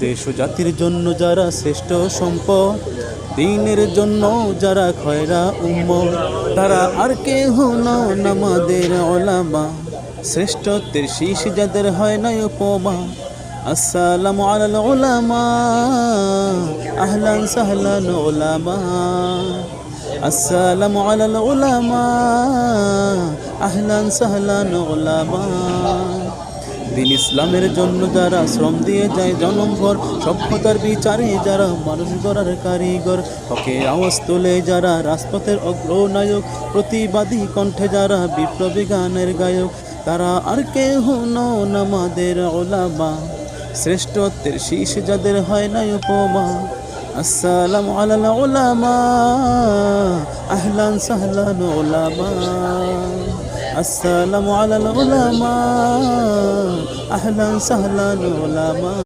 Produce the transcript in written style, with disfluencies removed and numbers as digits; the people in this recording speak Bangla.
দেশ ও জাতির জন্য যারা শ্রেষ্ঠ সম্পদ, দ্বীনের জন্য যারা খয়রা উম্মত, তারা আর কেহ নন আমাদের উলামা। শ্রেষ্ঠত্বের শীষ যাদের হয় না উপমা। আসসালামু আলাল উলামা, আহলান সাহলান উলামা। আসসালামু আলাল উলামা, আহলান সাহলান উলামা। দিন ইসলামের জন্য যারা শ্রম দিয়ে যায় জনমভর, সভ্যতার বিচারে যারা মানুষ গড়ার কারিগর, হকের আওয়াজ তোলে যারা রাজপথের অগ্রনায়ক, প্রতিবাদী কণ্ঠে যারা বিপ্লবী গানের গায়ক, তারা আর কেহ নন আমাদের উলামা। শ্রেষ্ঠত্বের শীষ যাদের হয় না উপমা। আসসালামু আলাল উলামা, আহলান সাহলান উলামা। আসসালামু আলাল উলামা, আহলান সাহলান উলামা।